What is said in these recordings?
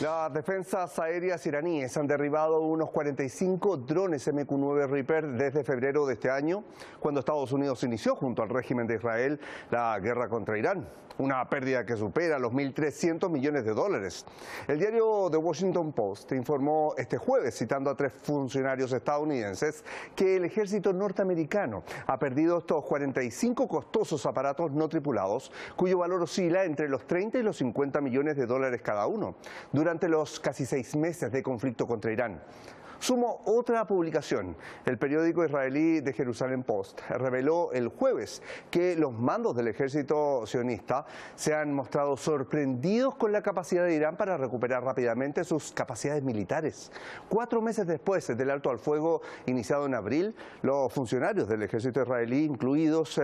Las defensas aéreas iraníes han derribado unos 45 drones MQ-9 Reaper desde febrero de este año, cuando Estados Unidos inició junto al régimen de Israel la guerra contra Irán. Una pérdida que supera los 1.300 millones de dólares. El diario The Washington Post informó este jueves, citando a 3 funcionarios estadounidenses, que el ejército norteamericano ha perdido estos 45 costosos aparatos no tripulados, cuyo valor oscila entre los 30 y los 50 millones de dólares cada uno, durante los casi 6 meses de conflicto contra Irán. Sumo otra publicación. El periódico israelí The Jerusalem Post reveló el jueves que los mandos del ejército sionista se han mostrado sorprendidos con la capacidad de Irán para recuperar rápidamente sus capacidades militares. 4 meses después del alto al fuego iniciado en abril, los funcionarios del ejército israelí, incluidos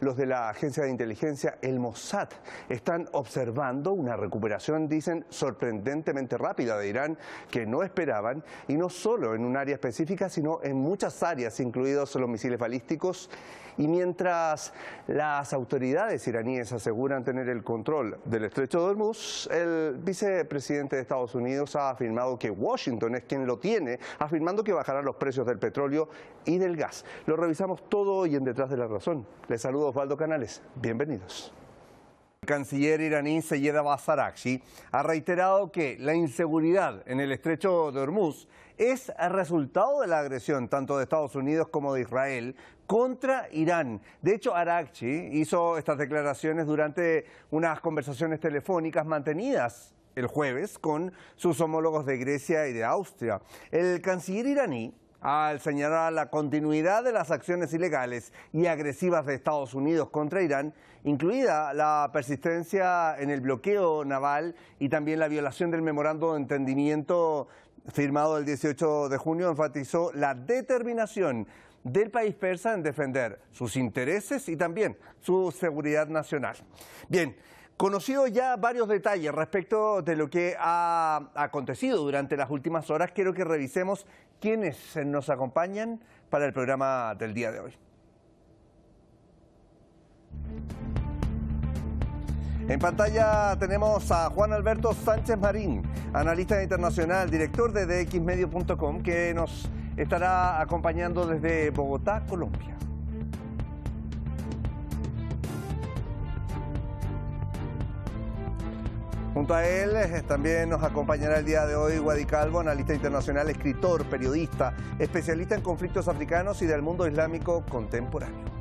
los de la agencia de inteligencia el Mossad, están observando una recuperación, dicen, sorprendentemente rápida de Irán, que no esperaban, y no solo en un área específica, sino en muchas áreas, incluidos los misiles balísticos. Y mientras las autoridades iraníes aseguran tener el control del estrecho de Hormuz, el vicepresidente de Estados Unidos ha afirmado que Washington es quien lo tiene, afirmando que bajarán los precios del petróleo y del gas. Lo revisamos todo hoy en Detrás de la Razón. Les saludo Osvaldo Canales. Bienvenidos. El canciller iraní Seyed Abbas Araghchi ha reiterado que la inseguridad en el estrecho de Hormuz es el resultado de la agresión tanto de Estados Unidos como de Israel contra Irán. De hecho, Araghchi hizo estas declaraciones durante unas conversaciones telefónicas mantenidas el jueves con sus homólogos de Grecia y de Austria. El canciller iraní, al señalar la continuidad de las acciones ilegales y agresivas de Estados Unidos contra Irán, incluida la persistencia en el bloqueo naval y también la violación del memorando de entendimiento firmado el 18 de junio, enfatizó la determinación del país persa en defender sus intereses y también su seguridad nacional. Bien, conocido ya varios detalles respecto de lo que ha acontecido durante las últimas horas, quiero que revisemos quiénes nos acompañan para el programa del día de hoy. En pantalla tenemos a Juan Alberto Sánchez Marín, analista internacional, director de dxmedio.com, que nos estará acompañando desde Bogotá, Colombia. Junto a él también nos acompañará el día de hoy Wadi Calvo, analista internacional, escritor, periodista, especialista en conflictos africanos y del mundo islámico contemporáneo.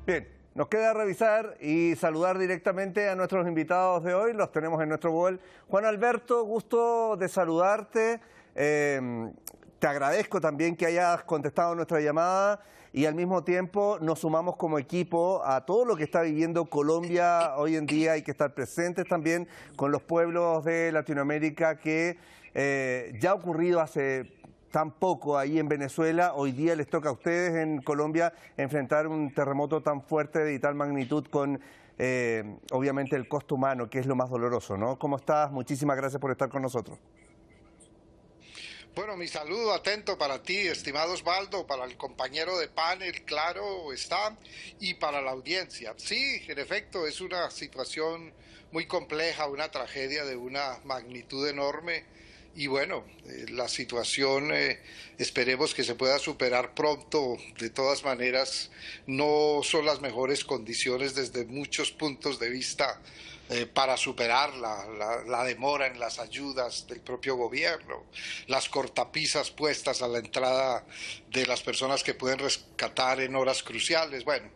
Bien, nos queda revisar y saludar directamente a nuestros invitados de hoy. Los tenemos en nuestro wall. Juan Alberto, gusto de saludarte. Te agradezco también que hayas contestado nuestra llamada y al mismo tiempo nos sumamos como equipo a todo lo que está viviendo Colombia hoy en día. Hay que estar presentes también con los pueblos de Latinoamérica que ya ha ocurrido hace tan poco ahí en Venezuela. Hoy día les toca a ustedes en Colombia enfrentar un terremoto tan fuerte y tal magnitud con obviamente el costo humano, que es lo más doloroso, ¿no? ¿Cómo estás? Muchísimas gracias por estar con nosotros. Bueno, mi saludo atento para ti, estimado Osvaldo, para el compañero de panel, claro está, y para la audiencia. Sí, en efecto, es una situación muy compleja, una tragedia de una magnitud enorme. Y bueno, la situación esperemos que se pueda superar pronto. De todas maneras, no son las mejores condiciones desde muchos puntos de vista para superar la demora en las ayudas del propio gobierno, las cortapisas puestas a la entrada de las personas que pueden rescatar en horas cruciales. Bueno,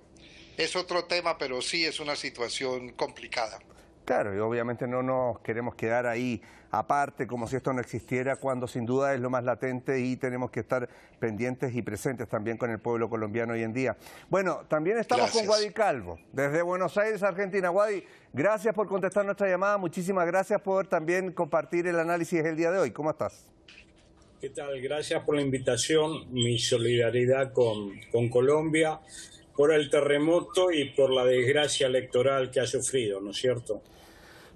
es otro tema, pero sí es una situación complicada. Claro, y obviamente no nos queremos quedar ahí aparte como si esto no existiera, cuando sin duda es lo más latente y tenemos que estar pendientes y presentes también con el pueblo colombiano hoy en día. Bueno, también estamos con Wadi Calvo, desde Buenos Aires, Argentina. Wadi, gracias por contestar nuestra llamada, muchísimas gracias por también compartir el análisis del día de hoy. ¿Cómo estás? ¿Qué tal? Gracias por la invitación, mi solidaridad con Colombia por el terremoto y por la desgracia electoral que ha sufrido, ¿no es cierto?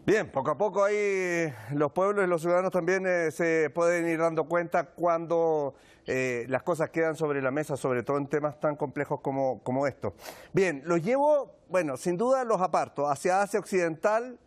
Bien, poco a poco ahí los pueblos y los ciudadanos también se pueden ir dando cuenta cuando las cosas quedan sobre la mesa, sobre todo en temas tan complejos como estos. Bien, los llevo, bueno, sin duda los aparto, hacia Asia Occidental.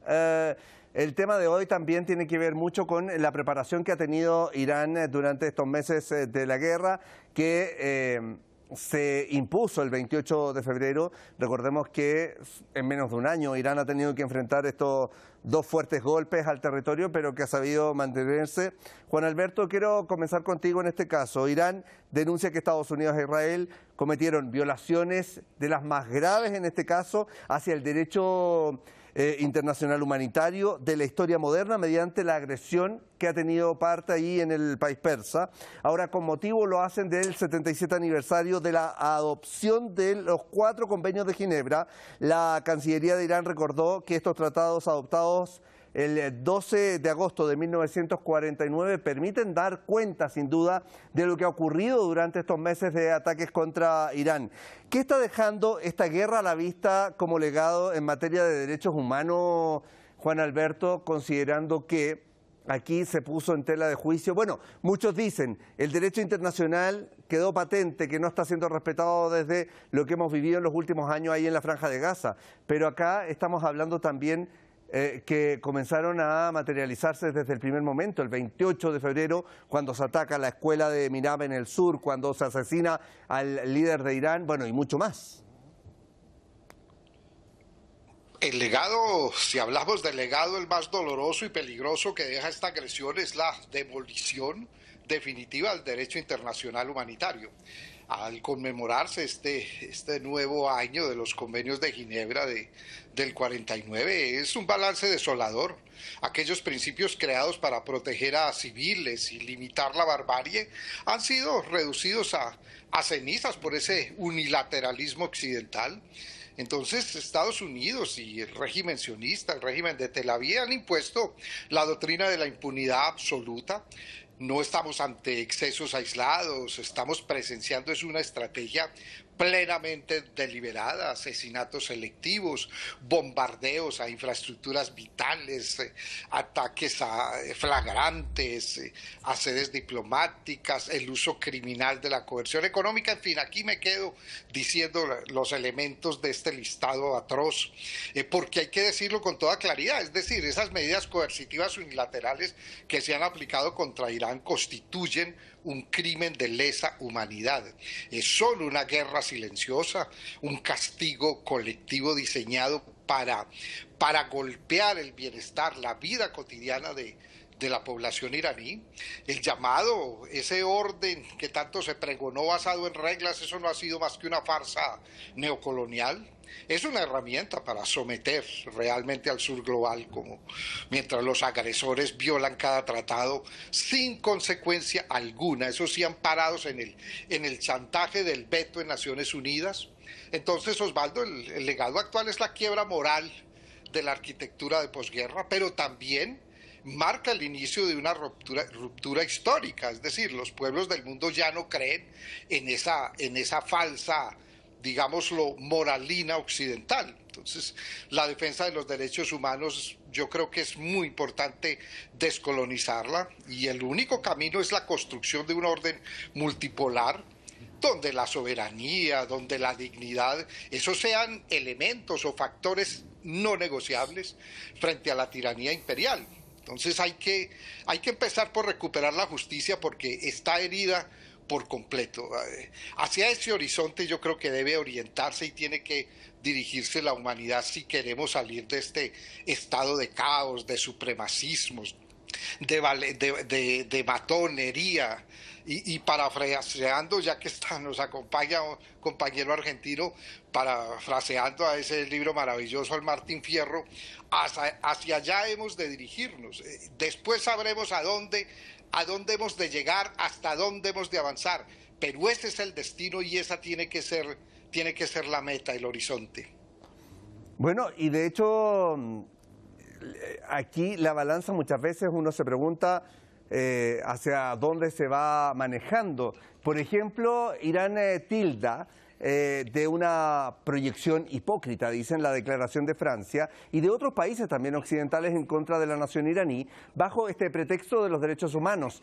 El tema de hoy también tiene que ver mucho con la preparación que ha tenido Irán durante estos meses de la guerra, que se impuso el 28 de febrero. Recordemos que en menos de un año Irán ha tenido que enfrentar estos dos fuertes golpes al territorio, pero que ha sabido mantenerse. Juan Alberto, quiero comenzar contigo en este caso. Irán denuncia que Estados Unidos e Israel cometieron violaciones de las más graves, en este caso, hacia el derecho internacional humanitario de la historia moderna mediante la agresión que ha tenido parte ahí en el país persa. Ahora, con motivo lo hacen del 77 aniversario de la adopción de los 4 convenios de Ginebra. La Cancillería de Irán recordó que estos tratados adoptados el 12 de agosto de 1949 permiten dar cuenta, sin duda, de lo que ha ocurrido durante estos meses de ataques contra Irán. ¿Qué está dejando esta guerra a la vista como legado en materia de derechos humanos, Juan Alberto, considerando que aquí se puso en tela de juicio? Bueno, muchos dicen, el derecho internacional quedó patente, que no está siendo respetado desde lo que hemos vivido en los últimos años ahí en la Franja de Gaza, pero acá estamos hablando también que comenzaron a materializarse desde el primer momento, el 28 de febrero, cuando se ataca la escuela de Minab en el sur, cuando se asesina al líder de Irán, bueno, y mucho más. El legado, si hablamos del legado, el más doloroso y peligroso que deja esta agresión es la demolición definitiva del derecho internacional humanitario. Al conmemorarse este nuevo año de los convenios de Ginebra del 49, es un balance desolador. Aquellos principios creados para proteger a civiles y limitar la barbarie han sido reducidos a cenizas por ese unilateralismo occidental. Entonces, Estados Unidos y el régimen sionista, el régimen de Tel Aviv, han impuesto la doctrina de la impunidad absoluta. No estamos ante excesos aislados, estamos presenciando es una estrategia plenamente deliberada, asesinatos selectivos, bombardeos a infraestructuras vitales, ataques flagrantes, a sedes diplomáticas, el uso criminal de la coerción económica. En fin, aquí me quedo diciendo los elementos de este listado atroz, porque hay que decirlo con toda claridad, es decir, esas medidas coercitivas unilaterales que se han aplicado contra Irán constituyen un crimen de lesa humanidad. Es solo una guerra silenciosa, un castigo colectivo diseñado para golpear el bienestar, la vida cotidiana de la población iraní. El llamado, ese orden que tanto se pregonó basado en reglas, eso no ha sido más que una farsa neocolonial. Es una herramienta para someter realmente al sur global, como mientras los agresores violan cada tratado sin consecuencia alguna, eso sí amparados en el chantaje del veto en Naciones Unidas. Entonces, Osvaldo, el legado actual es la quiebra moral de la arquitectura de posguerra, pero también marca el inicio de una ruptura histórica, es decir, los pueblos del mundo ya no creen en esa falsa, digámoslo, moralina occidental. Entonces, la defensa de los derechos humanos, yo creo que es muy importante descolonizarla, y el único camino es la construcción de un orden multipolar, donde la soberanía, donde la dignidad, esos sean elementos o factores no negociables frente a la tiranía imperial. Entonces hay que empezar por recuperar la justicia, porque está herida por completo. Hacia ese horizonte yo creo que debe orientarse y tiene que dirigirse la humanidad si queremos salir de este estado de caos, de supremacismos, de matonería. Y parafraseando, ya que nos acompaña un compañero argentino, parafraseando a ese libro maravilloso al Martín Fierro, hacia allá hemos de dirigirnos. Después sabremos a dónde hemos de llegar, hasta dónde hemos de avanzar, pero ese es el destino y esa tiene que ser la meta, el horizonte. Bueno, y de hecho, aquí la balanza muchas veces uno se pregunta hacia dónde se va manejando. Por ejemplo, Irán tilda de una proyección hipócrita, dicen, la declaración de Francia y de otros países también occidentales en contra de la nación iraní, bajo este pretexto de los derechos humanos.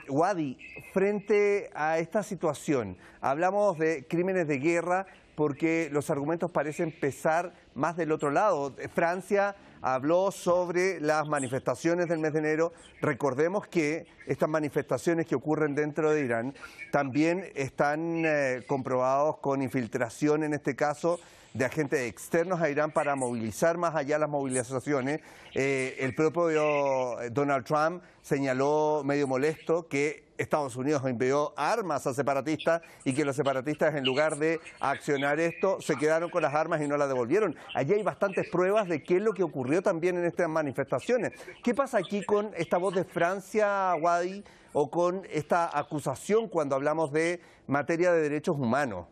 Wadi, frente a esta situación, hablamos de crímenes de guerra porque los argumentos parecen pesar más del otro lado. Francia habló sobre las manifestaciones del mes de enero. Recordemos que estas manifestaciones que ocurren dentro de Irán también están comprobados con infiltración, en este caso, de agentes externos a Irán para movilizar más allá las movilizaciones. El propio Donald Trump señaló medio molesto que Estados Unidos envió armas a separatistas y que los separatistas, en lugar de accionar esto, se quedaron con las armas y no las devolvieron. Allí hay bastantes pruebas de qué es lo que ocurrió también en estas manifestaciones. ¿Qué pasa aquí con esta voz de Francia, Wadi, o con esta acusación cuando hablamos de materia de derechos humanos?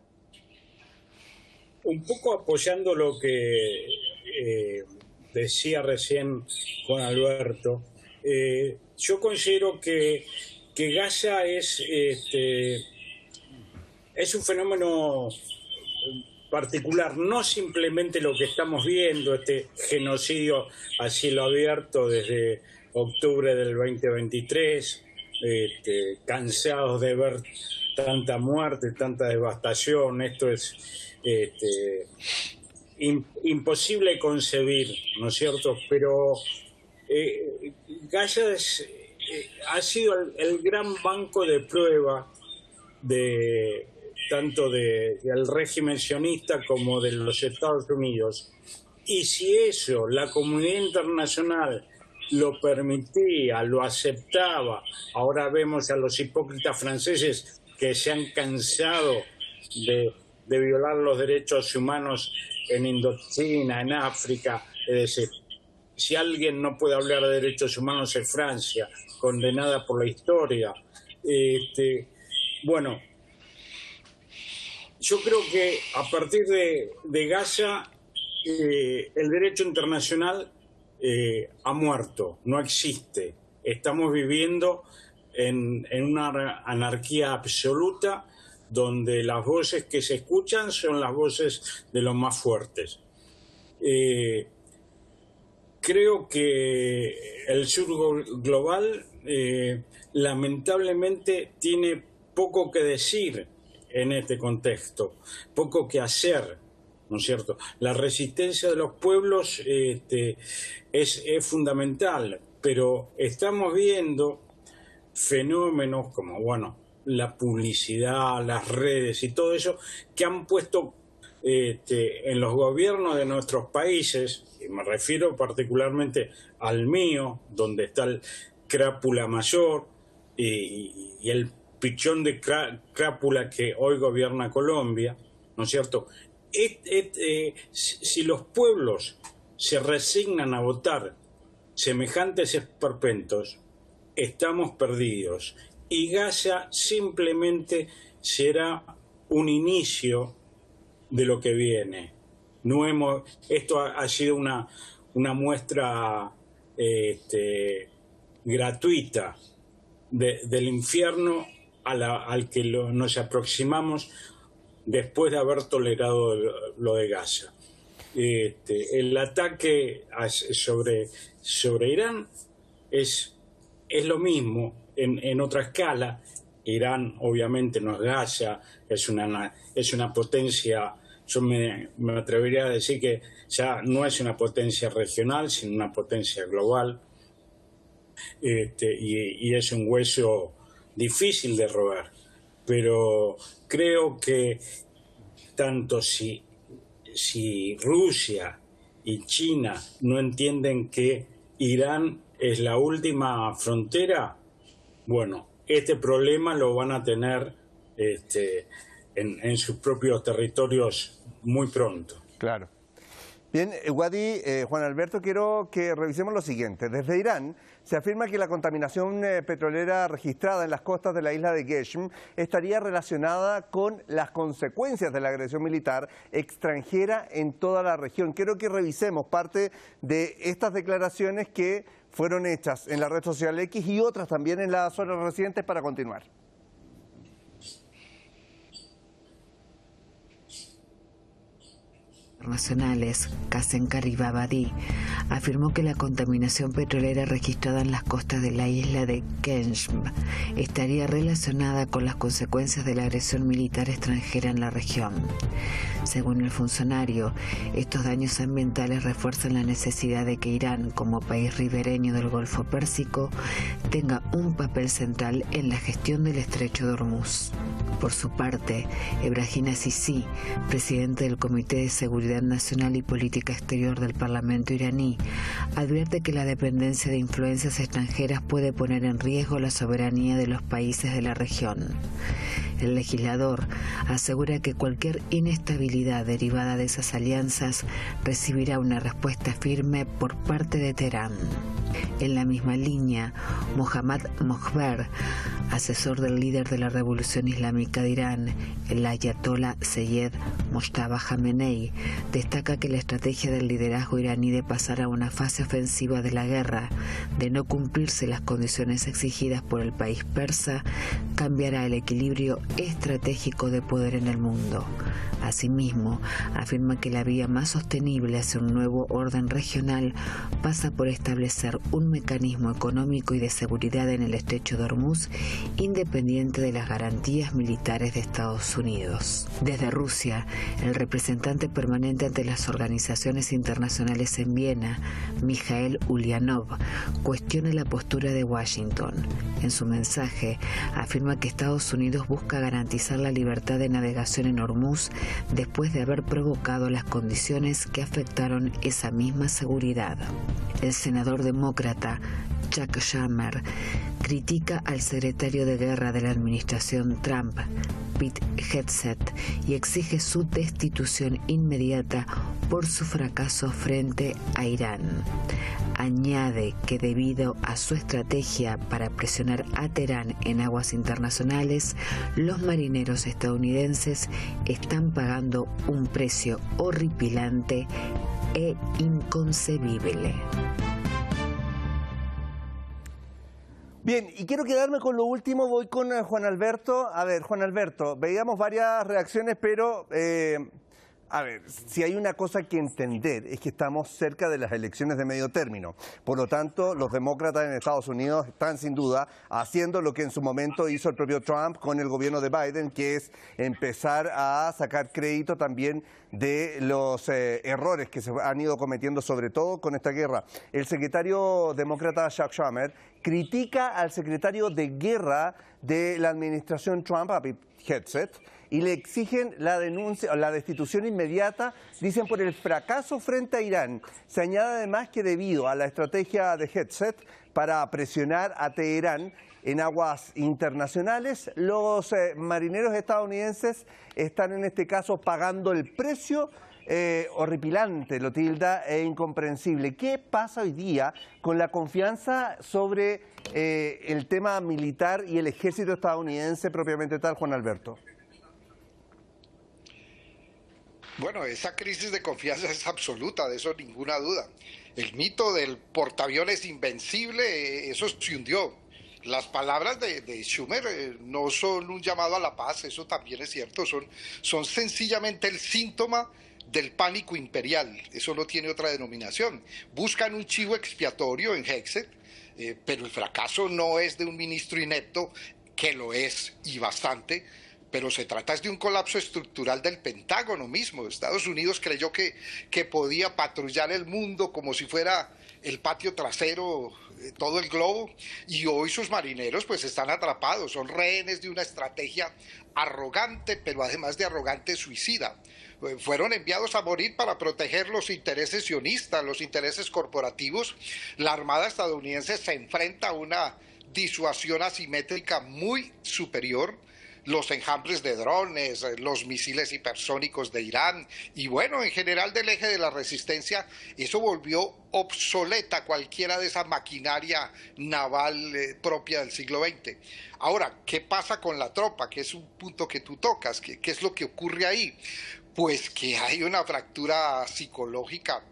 Un poco apoyando lo que decía recién Juan Alberto, yo considero que Gaza es un fenómeno particular, no simplemente lo que estamos viendo, este genocidio a cielo abierto desde octubre del 2023, cansados de ver tanta muerte, tanta devastación. Esto es imposible concebir, ¿no es cierto? Pero Gaza ha sido el gran banco de prueba tanto del régimen sionista como de los Estados Unidos. Y si eso, la comunidad internacional lo permitía, lo aceptaba, ahora vemos a los hipócritas franceses que se han cansado de violar los derechos humanos en Indochina, en África. Es decir, si alguien no puede hablar de derechos humanos es Francia, condenada por la historia. Bueno, yo creo que a partir de Gaza el derecho internacional ha muerto, no existe. Estamos viviendo en una anarquía absoluta, donde las voces que se escuchan son las voces de los más fuertes. Creo que el sur global lamentablemente tiene poco que decir en este contexto, poco que hacer, ¿no es cierto? La resistencia de los pueblos es fundamental, pero estamos viendo fenómenos como, bueno, la publicidad, las redes y todo eso, que han puesto en los gobiernos de nuestros países, y me refiero particularmente al mío, donde está el crápula mayor y el pichón de crápula que hoy gobierna Colombia, ¿no es cierto? Si los pueblos se resignan a votar semejantes esperpentos, estamos perdidos. Y Gaza simplemente será un inicio de lo que viene. Esto ha sido una muestra gratuita del infierno al que nos aproximamos después de haber tolerado lo de Gaza. El ataque sobre Irán es lo mismo, en otra escala. Irán obviamente no es Gaza, es una potencia, yo me atrevería a decir que ya no es una potencia regional, sino una potencia global, y es un hueso difícil de roer. Pero creo que tanto si Rusia y China no entienden que Irán es la última frontera, bueno, este problema lo van a tener en sus propios territorios muy pronto. Claro. Bien, Wadi, Juan Alberto, quiero que revisemos lo siguiente. Desde Irán se afirma que la contaminación petrolera registrada en las costas de la isla de Geshm estaría relacionada con las consecuencias de la agresión militar extranjera en toda la región. Quiero que revisemos parte de estas declaraciones que fueron hechas en la red social X y otras también en las horas recientes para continuar. internacionales, Qasem Garibabadi, afirmó que la contaminación petrolera registrada en las costas de la isla de Keshm estaría relacionada con las consecuencias de la agresión militar extranjera en la región. Según el funcionario, estos daños ambientales refuerzan la necesidad de que Irán, como país ribereño del Golfo Pérsico, tenga un papel central en la gestión del estrecho de Hormuz. Por su parte, Ebrahim Assisi, presidente del Comité de Seguridad Nacional y Política Exterior del Parlamento iraní, advierte que la dependencia de influencias extranjeras puede poner en riesgo la soberanía de los países de la región. El legislador asegura que cualquier inestabilidad derivada de esas alianzas recibirá una respuesta firme por parte de Teherán. En la misma línea, Mohammad Mokhber, asesor del líder de la Revolución Islámica de Irán, el ayatollah Seyed Mojtaba Khamenei, destaca que la estrategia del liderazgo iraní de pasar a una fase ofensiva de la guerra, de no cumplirse las condiciones exigidas por el país persa, cambiará el equilibrio estratégico de poder en el mundo. Asimismo, afirma que la vía más sostenible hacia un nuevo orden regional pasa por establecer un mecanismo económico y de seguridad en el estrecho de Hormuz independiente de las garantías militares de Estados Unidos. Desde Rusia, el representante permanente ante las organizaciones internacionales en Viena, Mikhail Ulyanov, cuestiona la postura de Washington. En su mensaje, afirma que Estados Unidos busca garantizar la libertad de navegación en Hormuz después de haber provocado las condiciones que afectaron esa misma seguridad. El senador demócrata Chuck Schumer critica al secretario de Guerra de la administración Trump, Pete Hegseth, y exige su destitución inmediata por su fracaso frente a Irán. Añade que debido a su estrategia para presionar a Teherán en aguas internacionales, los marineros estadounidenses están pagando un precio horripilante e inconcebible. Bien, y quiero quedarme con lo último, voy con Juan Alberto. A ver, Juan Alberto, veíamos varias reacciones, pero a ver, si hay una cosa que entender es que estamos cerca de las elecciones de medio término. Por lo tanto, los demócratas en Estados Unidos están sin duda haciendo lo que en su momento hizo el propio Trump con el gobierno de Biden, que es empezar a sacar crédito también de los errores que se han ido cometiendo, sobre todo con esta guerra. El secretario demócrata Chuck Schumer critica al secretario de guerra de la administración Trump, a Pete Hegseth, y le exigen la destitución inmediata, dicen, por el fracaso frente a Irán. Se añade además que debido a la estrategia de Hegseth para presionar a Teherán en aguas internacionales, los marineros estadounidenses están en este caso pagando el precio horripilante, lo tilda, e incomprensible. ¿Qué pasa hoy día con la confianza sobre el tema militar y el ejército estadounidense propiamente tal, Juan Alberto? Bueno, esa crisis de confianza es absoluta, de eso ninguna duda. El mito del portaaviones invencible, eso se hundió. Las palabras de Schumer no son un llamado a la paz, eso también es cierto, son sencillamente el síntoma del pánico imperial, eso no tiene otra denominación. Buscan un chivo expiatorio en Hegseth, pero el fracaso no es de un ministro inepto, que lo es y bastante, pero se trata de un colapso estructural del Pentágono mismo. Estados Unidos creyó que podía patrullar el mundo como si fuera el patio trasero de todo el globo, y hoy sus marineros pues están atrapados, son rehenes de una estrategia arrogante, pero además de arrogante, suicida. Fueron enviados a morir para proteger los intereses sionistas, los intereses corporativos. La Armada estadounidense se enfrenta a una disuasión asimétrica muy superior. Los enjambres de drones, los misiles hipersónicos de Irán y bueno, en general del eje de la resistencia, eso volvió obsoleta cualquiera de esa maquinaria naval propia del siglo XX. Ahora, ¿qué pasa con la tropa? Que es un punto que tú tocas. ¿Qué es lo que ocurre ahí? Pues que hay una fractura psicológica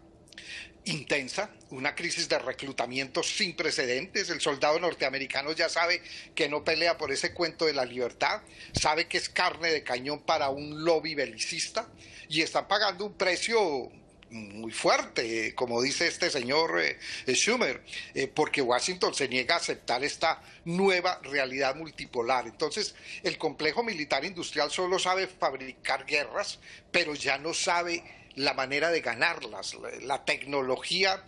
intensa, una crisis de reclutamiento sin precedentes. El soldado norteamericano ya sabe que no pelea por ese cuento de la libertad, sabe que es carne de cañón para un lobby belicista y están pagando un precio muy fuerte, como dice este señor Schumer, porque Washington se niega a aceptar esta nueva realidad multipolar. Entonces, el complejo militar industrial solo sabe fabricar guerras, pero ya no sabe la manera de ganarlas. La tecnología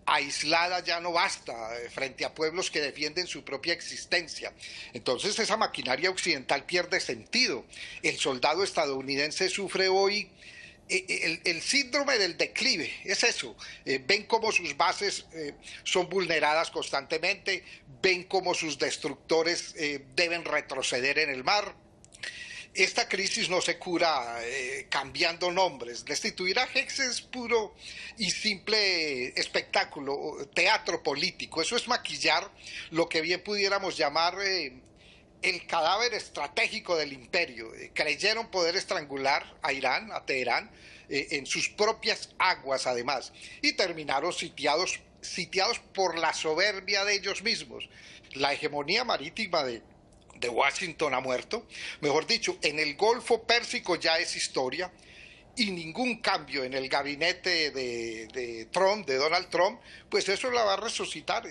aislada ya no basta frente a pueblos que defienden su propia existencia. Entonces esa maquinaria occidental pierde sentido. El soldado estadounidense sufre hoy el síndrome del declive, es eso. Ven cómo sus bases son vulneradas constantemente, ven cómo sus destructores deben retroceder en el mar. Esta crisis no se cura cambiando nombres. Destituir a Hex es puro y simple espectáculo, teatro político. Eso es maquillar lo que bien pudiéramos llamar el cadáver estratégico del imperio. Creyeron poder estrangular a Irán, a Teherán, en sus propias aguas además, y terminaron sitiados por la soberbia de ellos mismos. La hegemonía marítima de Washington ha muerto. Mejor dicho, en el Golfo Pérsico ya es historia, y ningún cambio en el gabinete de Trump, de Donald Trump, pues eso la va a resucitar.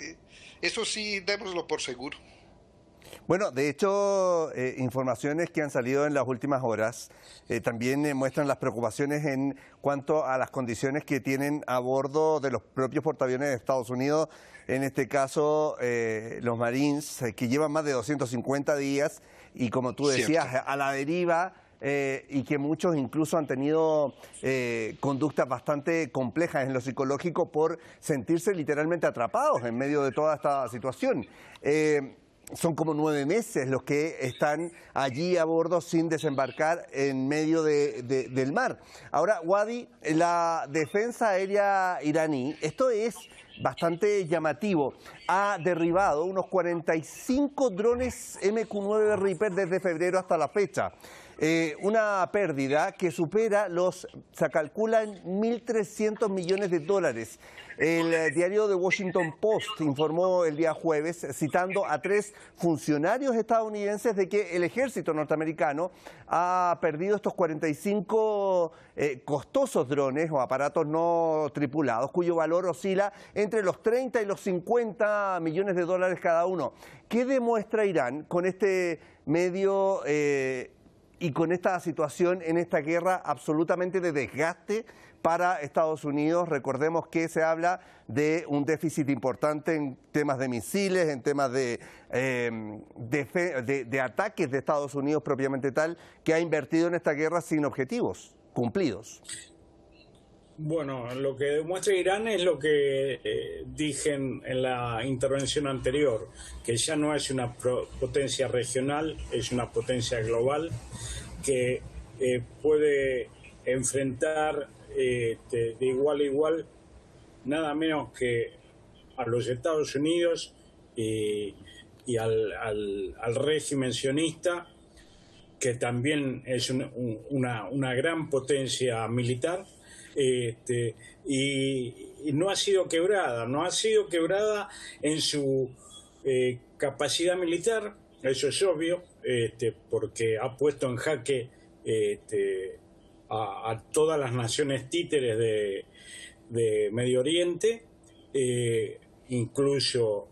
Eso sí, démoslo por seguro. Bueno, de hecho, informaciones que han salido en las últimas horas también muestran las preocupaciones en cuanto a las condiciones que tienen a bordo de los propios portaaviones de Estados Unidos, en este caso los Marines, que llevan más de 250 días y, como tú decías, a la deriva, y que muchos incluso han tenido conductas bastante complejas en lo psicológico por sentirse literalmente atrapados en medio de toda esta situación. Son como 9 meses los que están allí a bordo sin desembarcar en medio del mar. Ahora, Wadi, la defensa aérea iraní, esto es bastante llamativo, ha derribado unos 45 drones MQ-9 Reaper desde febrero hasta la fecha. Una pérdida que supera se calcula en 1.300 millones de dólares. El diario The Washington Post informó el día jueves, citando a 3 funcionarios estadounidenses, de que el ejército norteamericano ha perdido estos 45 costosos drones o aparatos no tripulados, cuyo valor oscila entre los 30 y los 50 millones de dólares cada uno. ¿Qué demuestra Irán con este medio y con esta situación en esta guerra absolutamente de desgaste para Estados Unidos? Recordemos que se habla de un déficit importante en temas de misiles, en temas de ataques de Estados Unidos propiamente tal, que ha invertido en esta guerra sin objetivos cumplidos. Bueno, lo que demuestra Irán es lo que dije en la intervención anterior, que ya no es una potencia regional, es una potencia global que puede enfrentar de igual a igual nada menos que a los Estados Unidos y al régimen sionista, que también es una gran potencia militar. Y no ha sido quebrada en su capacidad militar, eso es obvio, porque ha puesto en jaque a todas las naciones títeres de Medio Oriente, incluso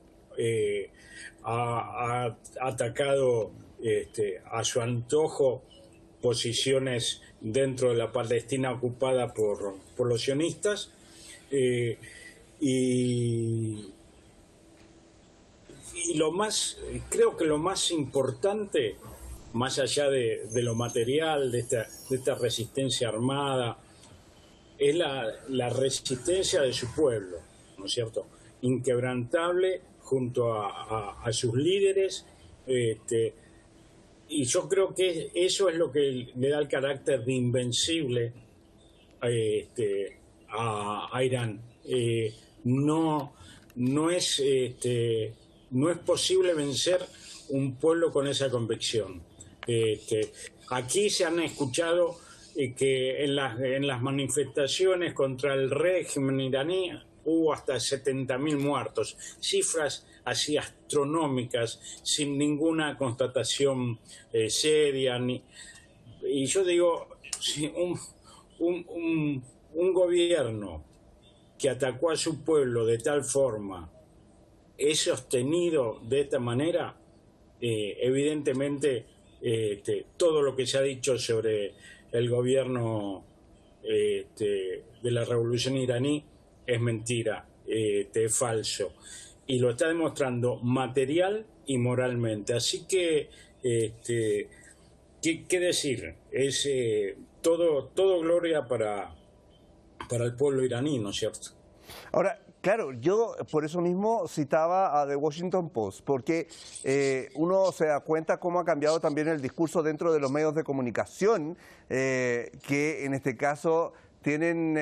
ha atacado a su antojo posiciones dentro de la Palestina ocupada por los sionistas, y creo que lo más importante, más allá de lo material, de esta resistencia armada, es la resistencia de su pueblo, ¿no es cierto? Inquebrantable junto a sus líderes, y yo creo que eso es lo que le da el carácter de invencible a Irán. No es posible vencer un pueblo con esa convicción. Aquí se han escuchado que en las manifestaciones contra el régimen iraní hubo hasta 70.000 muertos, cifras así astronómicas, sin ninguna constatación seria. Y yo digo, si un gobierno que atacó a su pueblo de tal forma es sostenido de esta manera, evidentemente todo lo que se ha dicho sobre el gobierno de la revolución iraní es mentira, es falso, y lo está demostrando material y moralmente. Así que, ¿qué decir? Es todo gloria para el pueblo iraní, ¿no es cierto? Ahora, claro, yo por eso mismo citaba a The Washington Post, porque uno se da cuenta cómo ha cambiado también el discurso dentro de los medios de comunicación, que en este caso tienen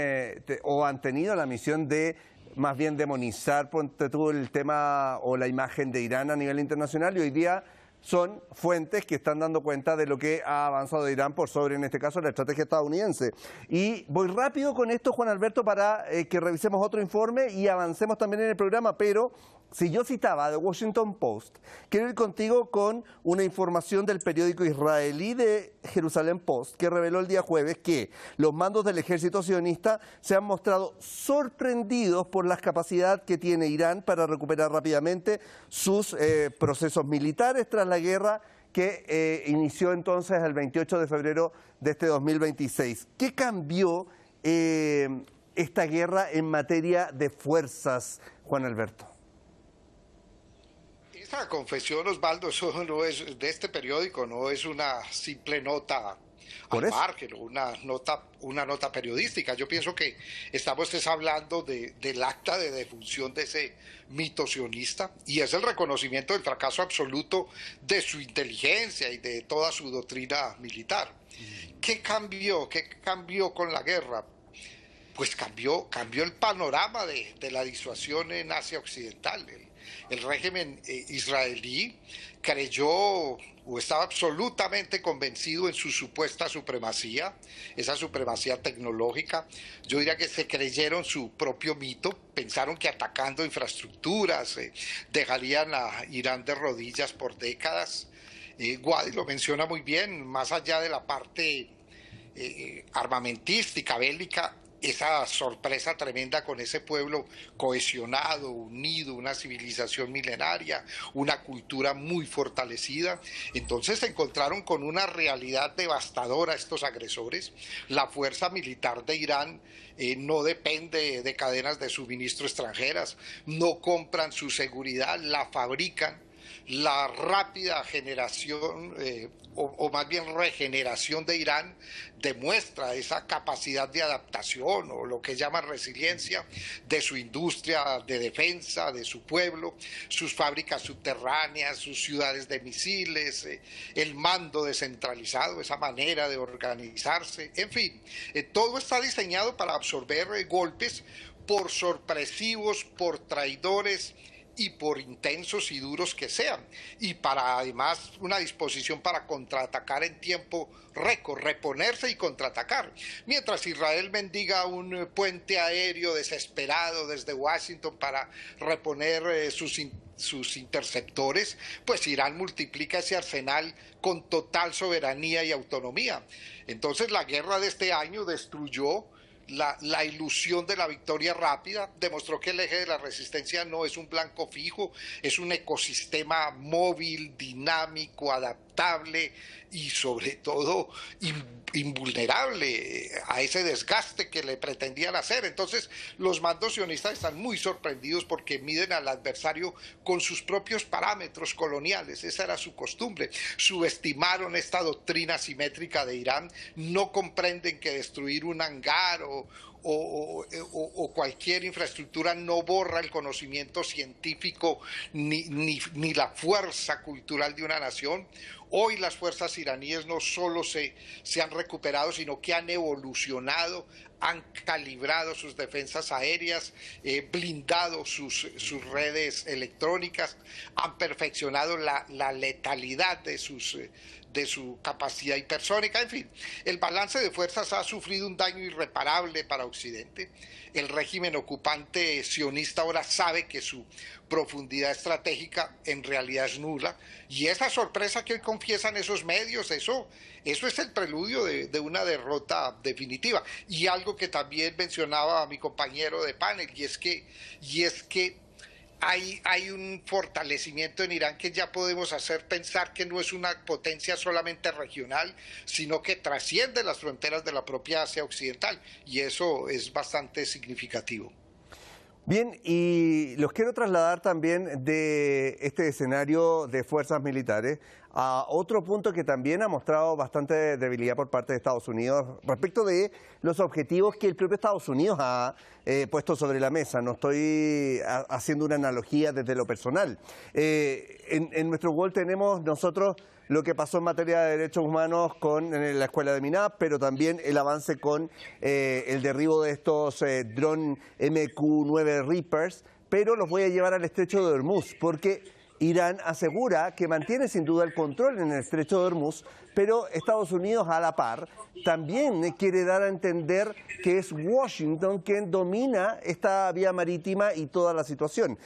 o han tenido la misión de más bien demonizar, ponte tú, el tema o la imagen de Irán a nivel internacional, y hoy día son fuentes que están dando cuenta de lo que ha avanzado Irán por sobre, en este caso, la estrategia estadounidense. Y voy rápido con esto, Juan Alberto, para que revisemos otro informe y avancemos también en el programa, pero si yo citaba The Washington Post, quiero ir contigo con una información del periódico israelí de Jerusalén Post, que reveló el día jueves que los mandos del ejército sionista se han mostrado sorprendidos por la capacidad que tiene Irán para recuperar rápidamente sus procesos militares tras la guerra que inició entonces el 28 de febrero de este 2026. ¿Qué cambió esta guerra en materia de fuerzas, Juan Alberto? Esta confesión, Osvaldo, eso no es de este periódico, no es una simple nota al margen, una nota periodística. Yo pienso que estamos hablando del acta de defunción de ese mito sionista, y es el reconocimiento del fracaso absoluto de su inteligencia y de toda su doctrina militar. ¿Qué cambió? ¿Qué cambió con la guerra? Pues cambió el panorama de la disuasión en Asia Occidental. El régimen israelí creyó o estaba absolutamente convencido en su supuesta supremacía, esa supremacía tecnológica. Yo diría que se creyeron su propio mito, pensaron que atacando infraestructuras dejarían a Irán de rodillas por décadas. Guadi lo menciona muy bien, más allá de la parte armamentística, bélica, esa sorpresa tremenda con ese pueblo cohesionado, unido, una civilización milenaria, una cultura muy fortalecida. Entonces se encontraron con una realidad devastadora estos agresores. La fuerza militar de Irán no depende de cadenas de suministro extranjeras, no compran su seguridad, la fabrican. La rápida generación o más bien regeneración de Irán demuestra esa capacidad de adaptación, o lo que llaman resiliencia, de su industria de defensa, de su pueblo, sus fábricas subterráneas, sus ciudades de misiles, el mando descentralizado, esa manera de organizarse, en fin, todo está diseñado para absorber golpes, por sorpresivos, por traidores y por intensos y duros que sean, y para además una disposición para contraatacar en tiempo récord, reponerse y contraatacar. Mientras Israel mendiga un puente aéreo desesperado desde Washington para reponer sus interceptores, pues Irán multiplica ese arsenal con total soberanía y autonomía. Entonces la guerra de este año destruyó la ilusión de la victoria rápida, demostró que el eje de la resistencia no es un blanco fijo, es un ecosistema móvil, dinámico, adaptable y sobre todo invulnerable a ese desgaste que le pretendían hacer. Entonces los mandos sionistas están muy sorprendidos porque miden al adversario con sus propios parámetros coloniales. Esa era su costumbre. Subestimaron esta doctrina simétrica de Irán, no comprenden que destruir un hangar o cualquier infraestructura no borra el conocimiento científico ni la fuerza cultural de una nación. Hoy las fuerzas iraníes no solo se han recuperado, sino que han evolucionado han calibrado sus defensas aéreas, blindado sus redes electrónicas, han perfeccionado la letalidad de su capacidad hipersónica. En fin, el balance de fuerzas ha sufrido un daño irreparable para Occidente. El régimen ocupante sionista ahora sabe que su profundidad estratégica en realidad es nula, y esa sorpresa que hoy confiesan esos medios, eso es el preludio de una derrota definitiva. Y algo que también mencionaba mi compañero de panel, y es que hay un fortalecimiento en Irán que ya podemos hacer pensar que no es una potencia solamente regional, sino que trasciende las fronteras de la propia Asia Occidental, y eso es bastante significativo. Bien, y los quiero trasladar también de este escenario de fuerzas militares a otro punto que también ha mostrado bastante debilidad por parte de Estados Unidos respecto de los objetivos que el propio Estados Unidos ha puesto sobre la mesa. No estoy haciendo una analogía desde lo personal. En nuestro Wall tenemos nosotros lo que pasó en materia de derechos humanos con la escuela de Minab, pero también el avance con el derribo de estos dron MQ-9 Reapers, pero los voy a llevar al estrecho de Hormuz, porque Irán asegura que mantiene sin duda el control en el estrecho de Hormuz, pero Estados Unidos a la par también quiere dar a entender que es Washington quien domina esta vía marítima y toda la situación.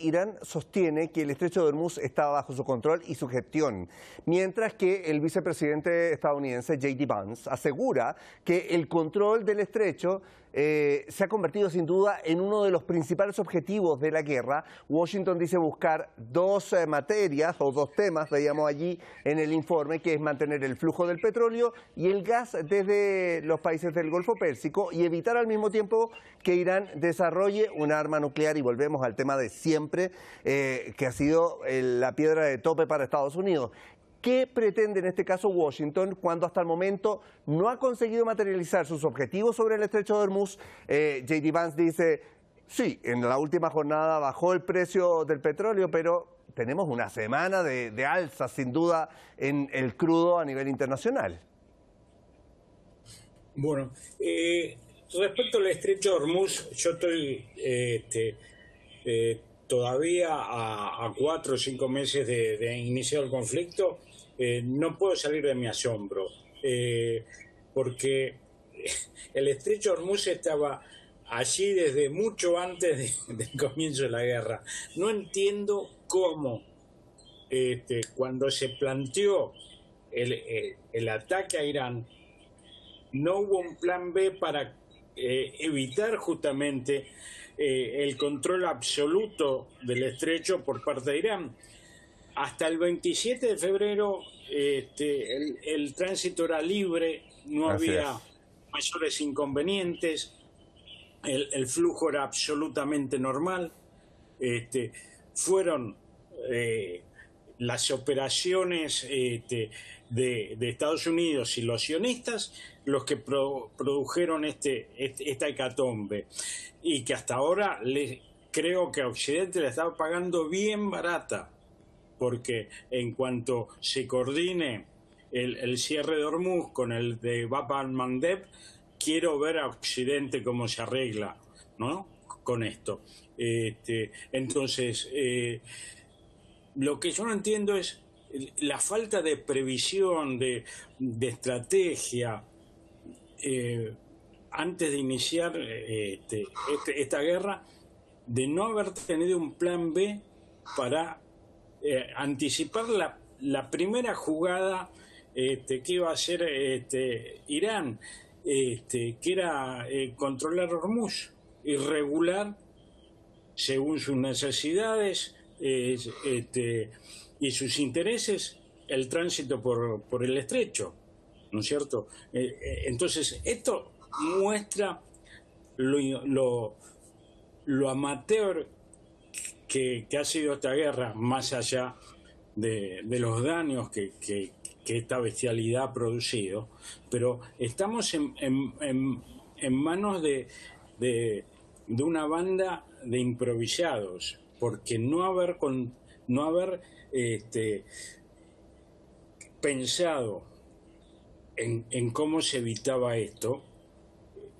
Irán sostiene que el estrecho de Hormuz está bajo su control y su gestión, mientras que el vicepresidente estadounidense J.D. Vance asegura que el control del estrecho se ha convertido sin duda en uno de los principales objetivos de la guerra. Washington dice buscar dos materias o dos temas, veíamos allí en el informe, que es mantener el flujo del petróleo y el gas desde los países del Golfo Pérsico y evitar al mismo tiempo que Irán desarrolle un arma nuclear. Y volvemos al tema de siempre, que ha sido la piedra de tope para Estados Unidos. ¿Qué pretende en este caso Washington cuando hasta el momento no ha conseguido materializar sus objetivos sobre el estrecho de Hormuz? J.D. Vance dice, sí, en la última jornada bajó el precio del petróleo, pero tenemos una semana de alza sin duda en el crudo a nivel internacional. Bueno, respecto al estrecho de Hormuz, yo estoy todavía a 4 o 5 meses de iniciar el conflicto. No puedo salir de mi asombro, porque el estrecho de Hormuz estaba allí desde mucho antes del comienzo de la guerra. No entiendo cómo cuando se planteó el ataque a Irán, no hubo un plan B para evitar justamente el control absoluto del estrecho por parte de Irán. Hasta el 27 de febrero el tránsito era libre, no había mayores inconvenientes, el flujo era absolutamente normal. Fueron las operaciones de Estados Unidos y los sionistas los que produjeron esta hecatombe, y que hasta ahora creo que a Occidente le estaba pagando bien barata, porque en cuanto se coordine el cierre de Hormuz con el de Bab al-Mandeb, quiero ver a Occidente cómo se arregla, ¿no?, con esto. Entonces, lo que yo no entiendo es la falta de previsión, de estrategia, antes de iniciar esta guerra, de no haber tenido un plan B para anticipar la primera jugada que iba a hacer Irán, que era controlar Hormuz y regular según sus necesidades y sus intereses el tránsito por el estrecho, ¿no es cierto? Entonces, esto muestra lo amateur que ha sido esta guerra, más allá de los daños que esta bestialidad ha producido. Pero estamos en manos de una banda de improvisados, porque no haber pensado en cómo se evitaba esto,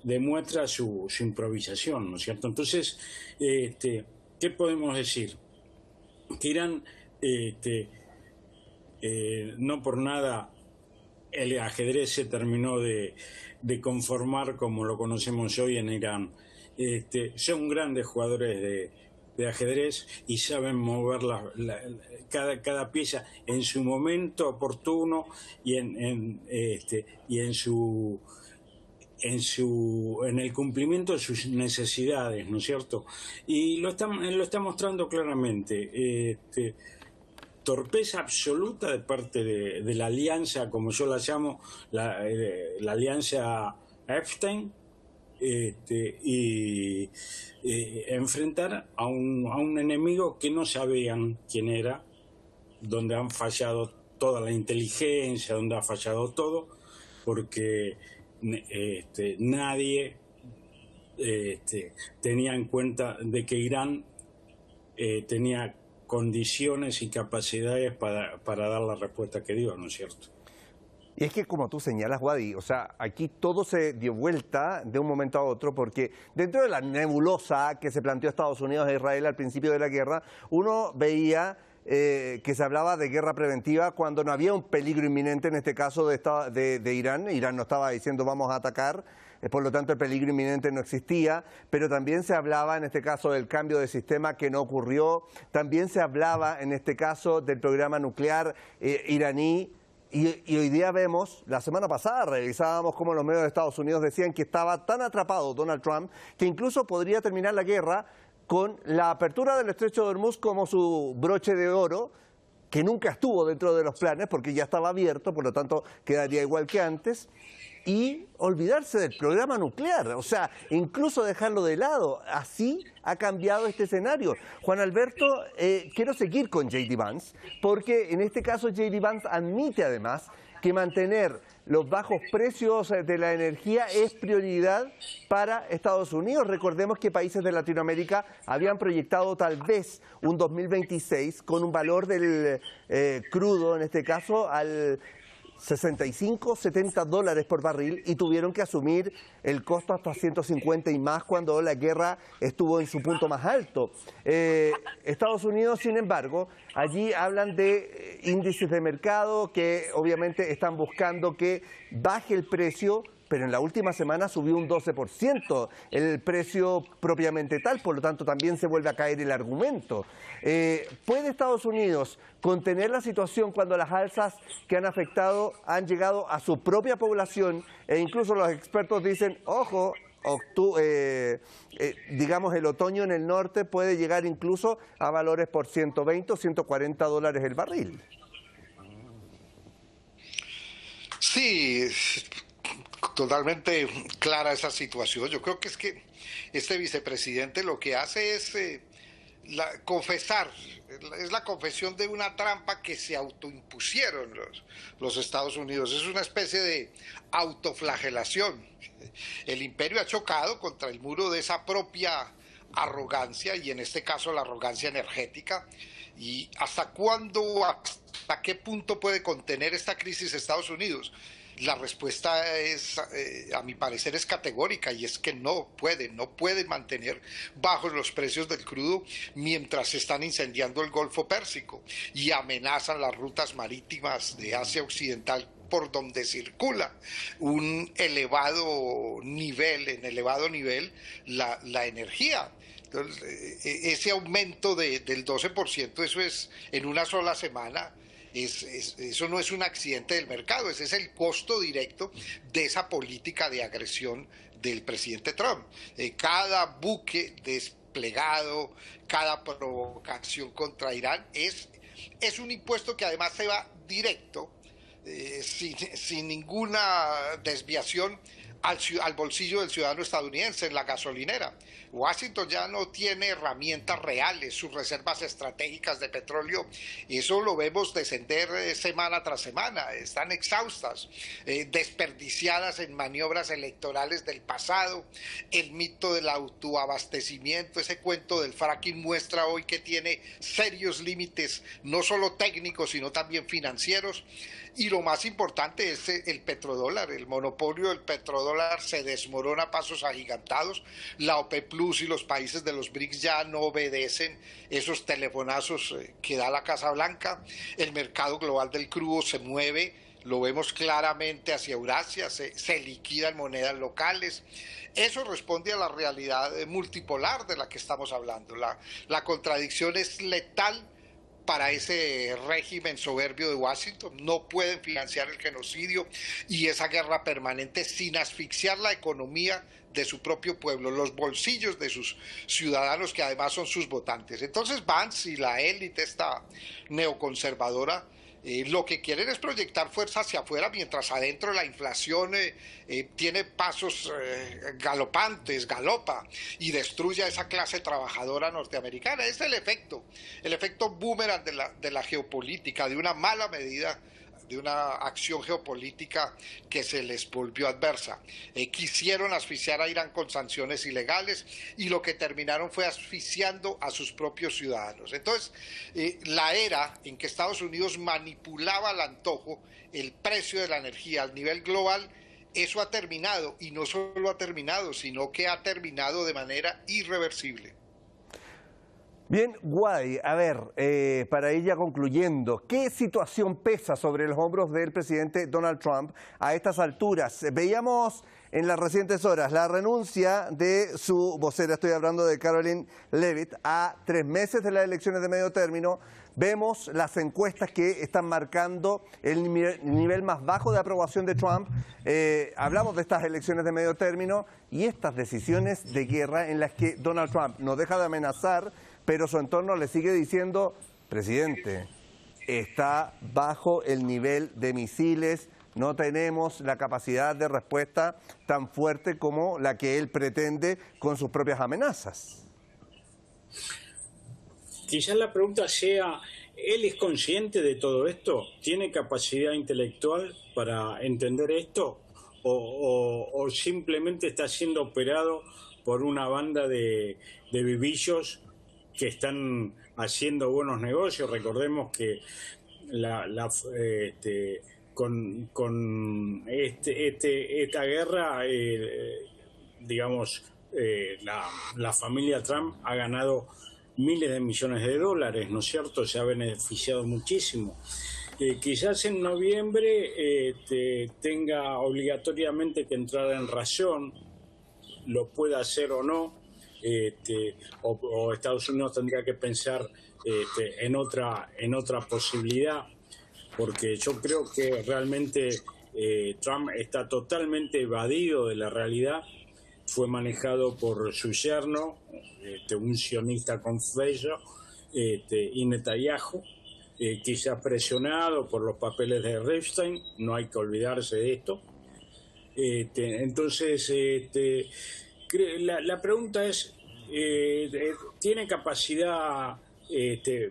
demuestra su improvisación, ¿no es cierto? Entonces, ¿qué podemos decir? Que Irán, no por nada el ajedrez se terminó de conformar como lo conocemos hoy en Irán. Son grandes jugadores de ajedrez y saben mover cada pieza en su momento oportuno y en el cumplimiento de sus necesidades, ¿no es cierto? Y lo está mostrando claramente. Torpeza absoluta de parte de la alianza, como yo la llamo, la alianza Epstein, y enfrentar a un enemigo que no sabían quién era, donde han fallado toda la inteligencia, donde ha fallado todo, porque nadie tenía en cuenta de que Irán tenía condiciones y capacidades para dar la respuesta que dio, ¿no es cierto? Y es que como tú señalas, Wadi, o sea, aquí todo se dio vuelta de un momento a otro porque dentro de la nebulosa que se planteó Estados Unidos e Israel al principio de la guerra, uno veía que se hablaba de guerra preventiva cuando no había un peligro inminente, en este caso de Irán. Irán no estaba diciendo vamos a atacar, por lo tanto el peligro inminente no existía, pero también se hablaba en este caso del cambio de sistema que no ocurrió, también se hablaba en este caso del programa nuclear iraní. Y hoy día vemos, la semana pasada revisábamos cómo los medios de Estados Unidos decían que estaba tan atrapado Donald Trump que incluso podría terminar la guerra con la apertura del Estrecho de Hormuz como su broche de oro, que nunca estuvo dentro de los planes porque ya estaba abierto, por lo tanto quedaría igual que antes, y olvidarse del programa nuclear, o sea, incluso dejarlo de lado. Así ha cambiado este escenario. Juan Alberto, quiero seguir con J.D. Vance, porque en este caso J.D. Vance admite además que mantener los bajos precios de la energía es prioridad para Estados Unidos. Recordemos que países de Latinoamérica habían proyectado tal vez un 2026 con un valor del crudo, en este caso, al 65, 70 dólares por barril y tuvieron que asumir el costo hasta 150 y más cuando la guerra estuvo en su punto más alto. Estados Unidos, sin embargo, allí hablan de índices de mercado que obviamente están buscando que baje el precio, pero en la última semana subió un 12% el precio propiamente tal, por lo tanto también se vuelve a caer el argumento. ¿Puede Estados Unidos contener la situación cuando las alzas que han afectado han llegado a su propia población e incluso los expertos dicen, ojo, digamos el otoño en el norte puede llegar incluso a valores por 120 o 140 dólares el barril? Sí, totalmente clara esa situación. Yo creo que es que este vicepresidente lo que hace es confesar, es la confesión de una trampa que se autoimpusieron los Estados Unidos. Es una especie de autoflagelación. El imperio ha chocado contra el muro de esa propia arrogancia, y en este caso la arrogancia energética. ¿Y hasta cuándo, hasta qué punto puede contener esta crisis Estados Unidos? La respuesta es, a mi parecer, es categórica, y es que no puede mantener bajos los precios del crudo mientras se están incendiando el Golfo Pérsico y amenazan las rutas marítimas de Asia Occidental por donde circula en elevado nivel la energía. Entonces, ese aumento del 12%, eso es en una sola semana. Eso no es un accidente del mercado, ese es el costo directo de esa política de agresión del presidente Trump. Cada buque desplegado, cada provocación contra Irán es un impuesto que además se va directo, sin ninguna desviación, al bolsillo del ciudadano estadounidense, en la gasolinera. Washington ya no tiene herramientas reales, sus reservas estratégicas de petróleo, eso lo vemos descender semana tras semana, están exhaustas, desperdiciadas en maniobras electorales del pasado. El mito del autoabastecimiento, ese cuento del fracking, muestra hoy que tiene serios límites, no solo técnicos, sino también financieros. Y lo más importante es el petrodólar. El monopolio del petrodólar se desmorona a pasos agigantados. La OPEP Plus y los países de los BRICS ya no obedecen esos telefonazos que da la Casa Blanca. El mercado global del crudo se mueve, lo vemos claramente hacia Eurasia, se liquidan monedas locales. Eso responde a la realidad multipolar de la que estamos hablando. La contradicción es letal para ese régimen soberbio de Washington. No pueden financiar el genocidio y esa guerra permanente sin asfixiar la economía de su propio pueblo, los bolsillos de sus ciudadanos, que además son sus votantes. Entonces Vance y la élite esta neoconservadora lo que quieren es proyectar fuerza hacia afuera, mientras adentro la inflación tiene pasos galopantes, galopa, y destruye a esa clase trabajadora norteamericana. Es el efecto boomerang de la geopolítica, de una mala medida, de una acción geopolítica que se les volvió adversa. Quisieron asfixiar a Irán con sanciones ilegales y lo que terminaron fue asfixiando a sus propios ciudadanos. Entonces, la era en que Estados Unidos manipulaba al antojo el precio de la energía al nivel global, eso ha terminado, y no solo ha terminado, sino que ha terminado de manera irreversible. Bien, Guadi, a ver, para ir ya concluyendo, ¿qué situación pesa sobre los hombros del presidente Donald Trump a estas alturas? Veíamos en las recientes horas la renuncia de su vocera, estoy hablando de Karoline Leavitt, a 3 meses de las elecciones de medio término. Vemos las encuestas que están marcando el nivel más bajo de aprobación de Trump. Hablamos de estas elecciones de medio término y estas decisiones de guerra en las que Donald Trump no deja de amenazar, pero su entorno le sigue diciendo: presidente, está bajo el nivel de misiles, no tenemos la capacidad de respuesta tan fuerte como la que él pretende con sus propias amenazas. Quizás la pregunta sea, ¿él es consciente de todo esto? ¿Tiene capacidad intelectual para entender esto? ¿O simplemente está siendo operado por una banda de vivillos que están haciendo buenos negocios? Recordemos que con esta guerra, digamos, la familia Trump ha ganado miles de millones de dólares, ¿no es cierto? Se ha beneficiado muchísimo. Quizás en noviembre tenga obligatoriamente que entrar en razón, lo pueda hacer o no, o Estados Unidos tendría que pensar en otra posibilidad, porque yo creo que realmente Trump está totalmente evadido de la realidad. Fue manejado por su yerno, un sionista confeso, y Netanyahu, quizás presionado por los papeles de Epstein, no hay que olvidarse de esto. Entonces, la pregunta es, ¿tiene capacidad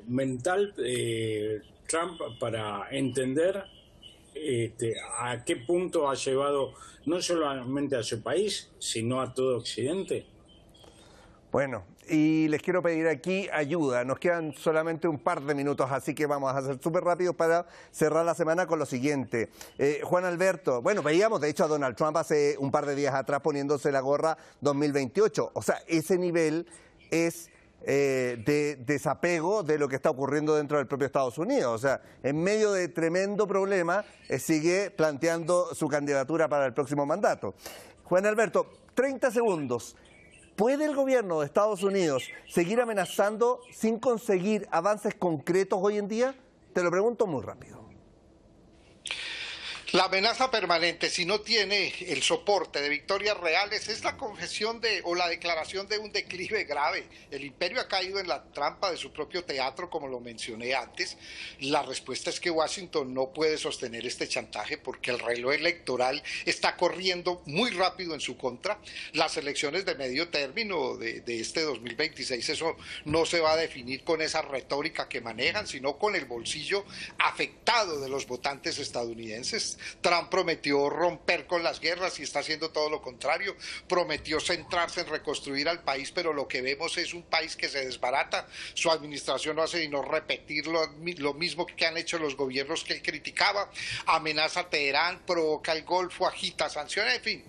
mental Trump para entender a qué punto ha llevado no solamente a su país, sino a todo Occidente? Bueno, y les quiero pedir aquí ayuda. Nos quedan solamente un par de minutos, así que vamos a ser súper rápidos para cerrar la semana con lo siguiente. Juan Alberto, bueno, veíamos de hecho a Donald Trump hace un par de días atrás poniéndose la gorra 2028. O sea, ese nivel es de desapego de lo que está ocurriendo dentro del propio Estados Unidos. O sea, en medio de tremendo problema, sigue planteando su candidatura para el próximo mandato. Juan Alberto, 30 segundos. ¿Puede el gobierno de Estados Unidos seguir amenazando sin conseguir avances concretos hoy en día? Te lo pregunto muy rápido. La amenaza permanente, si no tiene el soporte de victorias reales, es la confesión o la declaración de un declive grave. El imperio ha caído en la trampa de su propio teatro, como lo mencioné antes. La respuesta es que Washington no puede sostener este chantaje porque el reloj electoral está corriendo muy rápido en su contra. Las elecciones de medio término de este 2026, eso no se va a definir con esa retórica que manejan, sino con el bolsillo afectado de los votantes estadounidenses. Trump prometió romper con las guerras y está haciendo todo lo contrario. Prometió centrarse en reconstruir al país, pero lo que vemos es un país que se desbarata. Su administración no hace sino repetir lo mismo que han hecho los gobiernos que él criticaba. Amenaza a Teherán, provoca el Golfo, agita sanciones, en fin.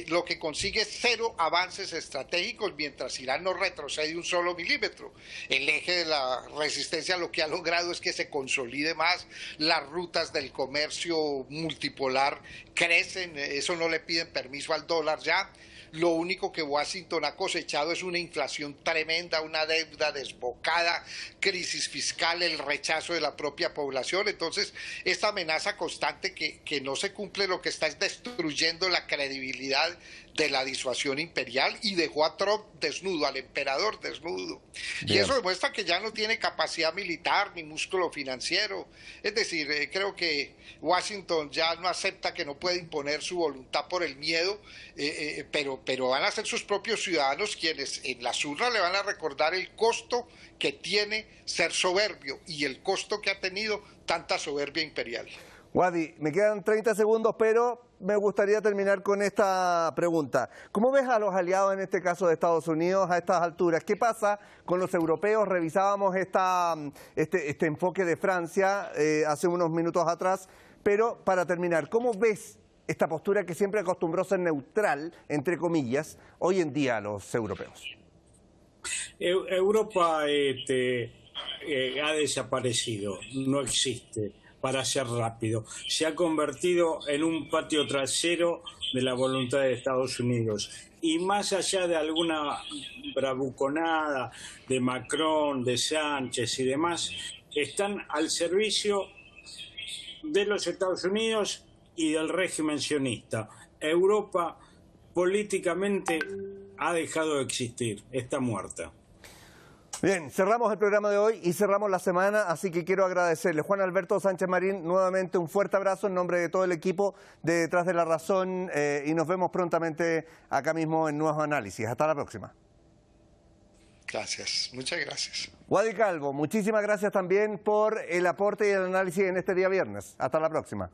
Lo que consigue es cero avances estratégicos mientras Irán no retrocede un solo milímetro. El eje de la resistencia lo que ha logrado es que se consolide más, las rutas del comercio multipolar crecen, eso no le piden permiso al dólar ya. Lo único que Washington ha cosechado es una inflación tremenda, una deuda desbocada, crisis fiscal, el rechazo de la propia población. Entonces, esta amenaza constante que no se cumple, lo que está es destruyendo la credibilidad de la disuasión imperial y dejó a Trump desnudo, al emperador desnudo. Bien. Y eso demuestra que ya no tiene capacidad militar ni músculo financiero. Es decir, creo que Washington ya no acepta que no puede imponer su voluntad por el miedo, pero van a ser sus propios ciudadanos quienes en las urnas le van a recordar el costo que tiene ser soberbio y el costo que ha tenido tanta soberbia imperial. Wadi, me quedan 30 segundos, pero me gustaría terminar con esta pregunta. ¿Cómo ves a los aliados, en este caso de Estados Unidos, a estas alturas? ¿Qué pasa con los europeos? Revisábamos este enfoque de Francia hace unos minutos atrás, pero para terminar, ¿cómo ves esta postura que siempre acostumbró ser neutral, entre comillas, hoy en día a los europeos? Europa ha desaparecido, no existe. Para ser rápido, se ha convertido en un patio trasero de la voluntad de Estados Unidos. Y más allá de alguna bravuconada de Macron, de Sánchez y demás, están al servicio de los Estados Unidos y del régimen sionista. Europa políticamente ha dejado de existir, está muerta. Bien, cerramos el programa de hoy y cerramos la semana, así que quiero agradecerle. Juan Alberto Sánchez Marín, nuevamente un fuerte abrazo en nombre de todo el equipo de Detrás de la Razón y nos vemos prontamente acá mismo en Nuevos Análisis. Hasta la próxima. Gracias, muchas gracias. Wadi Calvo, muchísimas gracias también por el aporte y el análisis en este día viernes. Hasta la próxima.